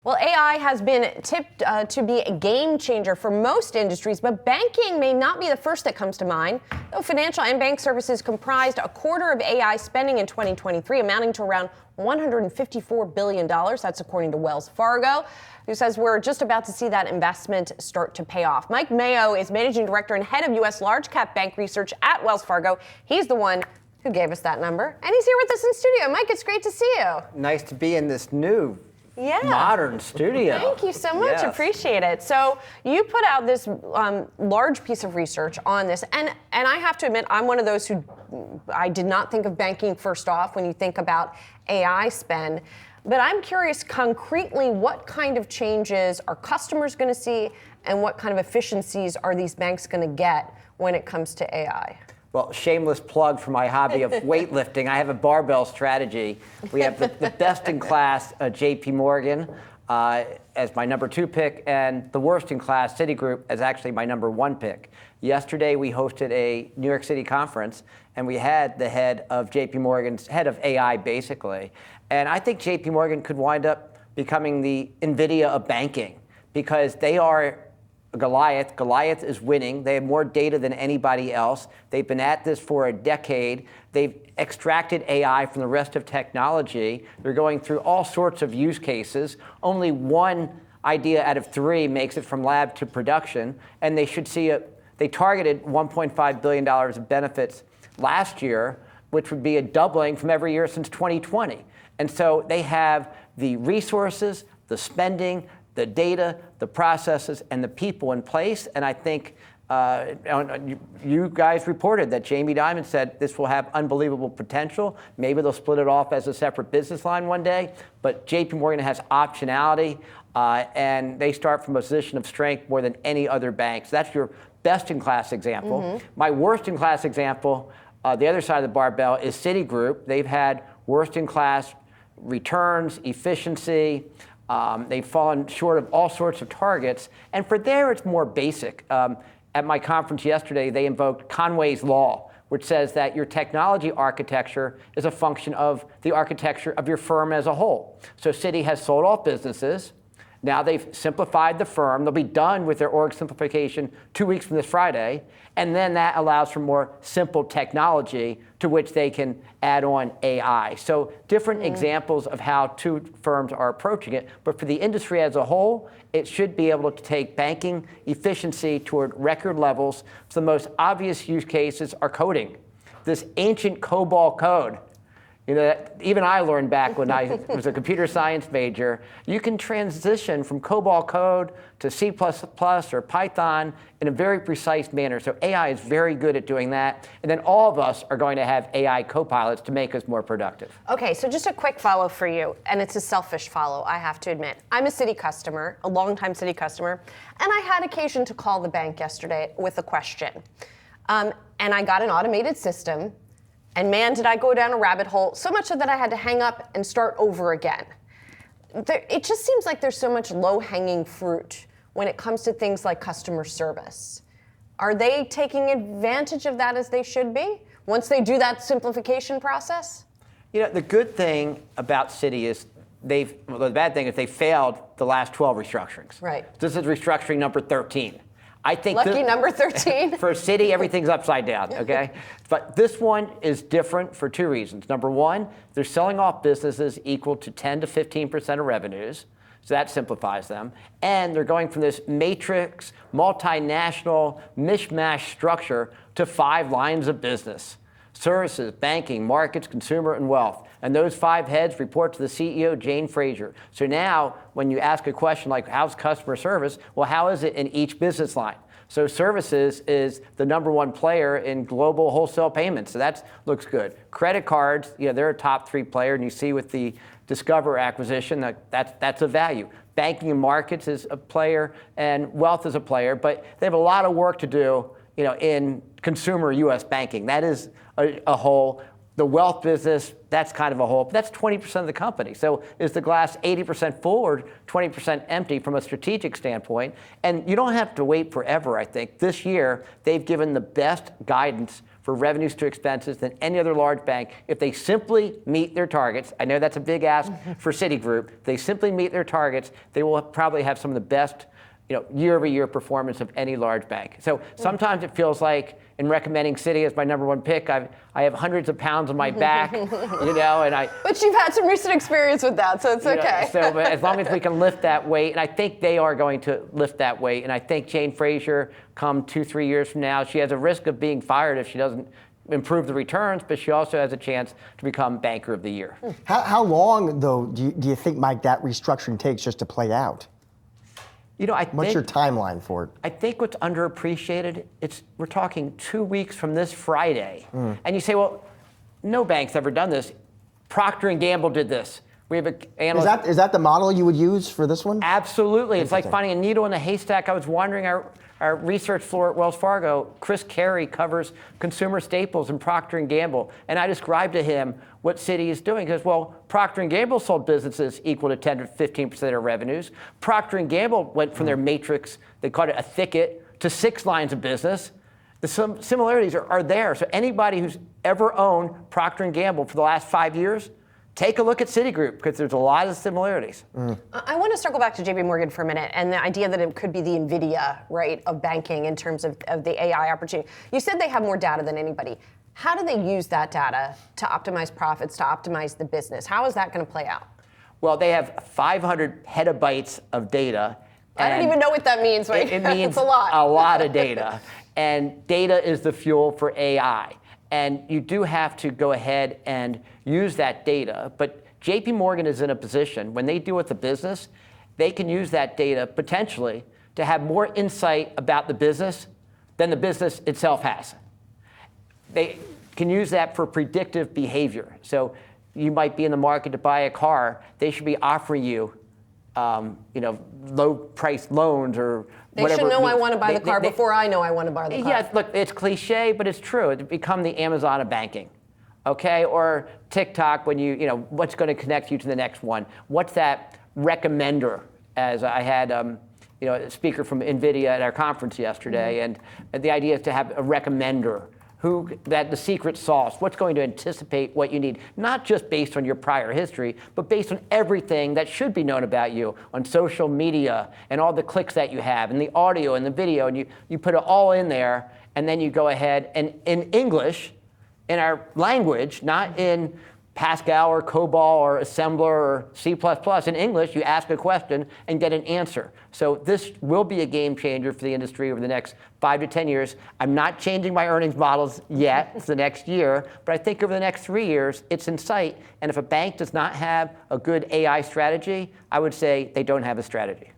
Well, AI has been tipped to be a game changer for most industries, but banking may not be the first that comes to mind. Though financial and bank services comprised a quarter of AI spending in 2023, amounting to around $154 billion. That's according to Wells Fargo, who says we're just about to see that investment start to pay off. Mike Mayo is managing director and head of U.S. large cap bank research at Wells Fargo. He's the one who gave us that number, and he's here with us in studio. Mike, it's great to see you. Nice to be in this new modern studio. Thank you so much. Yes. Appreciate it. So you put out this large piece of research on this, and I have to admit, I'm one of those who I did not think of banking first off when you think about AI spend. But I'm curious, concretely, what kind of changes are customers going to see, and what kind of efficiencies are these banks going to get when it comes to AI? Well, shameless plug for my hobby of weightlifting. I have a barbell strategy. We have the best-in-class JPMorgan as my number 2 pick, and the worst-in-class Citigroup as actually my number 1 pick. Yesterday, we hosted a New York City conference, and we had the head of JPMorgan's head of AI, basically. And I think JPMorgan could wind up becoming the Nvidia of banking, because they are Goliath. Goliath is winning. They have more data than anybody else. They've been at this for a decade. They've extracted AI from the rest of technology. They're going through all sorts of use cases. Only one idea out of 3 makes it from lab to production, and they should see they targeted $1.5 billion of benefits last year, which would be a doubling from every year since 2020. And so they have the resources, the spending, the data, the processes, and the people in place. And I think you guys reported that Jamie Dimon said this will have unbelievable potential. Maybe they'll split it off as a separate business line one day. But JPMorgan has optionality, and they start from a position of strength more than any other bank. So that's your best-in-class example. Mm-hmm. My worst-in-class example, the other side of the barbell, is Citigroup. They've had worst-in-class returns, efficiency. They've fallen short of all sorts of targets. And for there, it's more basic. At my conference yesterday, they invoked Conway's Law, which says that your technology architecture is a function of the architecture of your firm as a whole. So Citi has sold off businesses. Now they've simplified the firm. They'll be done with their org simplification 2 weeks from this Friday. And then that allows for more simple technology to which they can add on AI. So different examples of how 2 firms are approaching it. But for the industry as a whole, it should be able to take banking efficiency toward record levels. So the most obvious use cases are coding. This ancient COBOL code. You know, even I learned back when I was a computer science major, you can transition from COBOL code to C++ or Python in a very precise manner. So AI is very good at doing that. And then all of us are going to have AI co-pilots to make us more productive. Okay, so just a quick follow for you, and it's a selfish follow, I have to admit. I'm a Citi customer, a longtime Citi customer, and I had occasion to call the bank yesterday with a question. And I got an automated system. And man, did I go down a rabbit hole, so much so that I had to hang up and start over again. It just seems like there's so much low-hanging fruit when it comes to things like customer service. Are they taking advantage of that as they should be once they do that simplification process? You know, the good thing about Citi is the bad thing is they failed the last 12 restructurings. Right. This is restructuring number 13. I think Lucky number 13. For Citi, everything's upside down, okay? But this one is different for 2 reasons. Number one, they're selling off businesses equal to 10 to 15% of revenues, so that simplifies them. And they're going from this matrix, multinational, mishmash structure to 5 lines of business: services, banking, markets, consumer, and wealth. And those 5 heads report to the CEO, Jane Fraser. So now, when you ask a question like, how's customer service? Well, how is it in each business line? So services is the number 1 player in global wholesale payments. So that looks good. Credit cards, you know, they're a top 3 player. And you see with the Discover acquisition, that's a value. Banking and markets is a player, and wealth is a player. But they have a lot of work to do, you know, in consumer U.S. banking. That is a whole. The wealth business, that's kind of a whole. But that's 20% of the company. So is the glass 80% full or 20% empty from a strategic standpoint? And you don't have to wait forever, I think. This year, they've given the best guidance for for revenues to expenses than any other large bank if they simply meet their targets. I know that's a big ask for Citigroup. If they simply meet their targets, they will probably have some of the best year-over-year performance of any large bank. So sometimes it feels like in recommending Citi as my #1 pick, I have hundreds of pounds on my back, and But you've had some recent experience with that, so it's okay. So but as long as we can lift that weight, and I think they are going to lift that weight, and I think Jane Fraser, come 2-3 years from now, she has a risk of being fired if she doesn't improve the returns, but she also has a chance to become Banker of the Year. How long, though, do you think, Mike, that restructuring takes just to play out? What's your timeline for it? I think what's underappreciated, we're talking 2 weeks from this Friday. And you say, well, no bank's ever done this. Procter & Gamble did this. We have an analyst. Is that the model you would use for this one? Absolutely. It's like finding a needle in a haystack. I was wondering, our research floor at Wells Fargo, Chris Carey covers consumer staples in Procter & Gamble. And I described to him what Citi is doing. He goes, well, Procter & Gamble sold businesses equal to 10 to 15% of their revenues. Procter & Gamble went from their matrix, they called it a thicket, to 6 lines of business. The similarities are there. So anybody who's ever owned Procter & Gamble for the last 5 years, take a look at Citigroup, because there's a lot of similarities. I want to circle back to JPMorgan for a minute, and the idea that it could be the Nvidia, right, of banking in terms of the AI opportunity. You said they have more data than anybody. How do they use that data to optimize profits, to optimize the business? How is that going to play out? Well, they have 500 petabytes of data. I don't even know what that means. Right? It means it's a lot. A lot of data. And data is the fuel for AI. And you do have to go ahead and use that data. But JPMorgan is in a position, when they deal with the business, they can use that data potentially to have more insight about the business than the business itself has. They can use that for predictive behavior. So you might be in the market to buy a car. They should be offering you, low-priced loans or They whatever. should know I want to buy the car before I know I want to buy the car. Yeah, look, it's cliche, but it's true. It's become the Amazon of banking, okay? Or TikTok, when what's going to connect you to the next one? What's that recommender? As I had, a speaker from Nvidia at our conference yesterday, and the idea is to have a recommender. The secret sauce, what's going to anticipate what you need, not just based on your prior history, but based on everything that should be known about you on social media and all the clicks that you have and the audio and the video, and you put it all in there, and then you go ahead and in English, in our language, not in Pascal or COBOL or Assembler or C++. In English, you ask a question and get an answer. So this will be a game changer for the industry over the next 5 to 10 years. I'm not changing my earnings models yet for the next year, but I think over the next 3 years, it's in sight. And if a bank does not have a good AI strategy, I would say they don't have a strategy.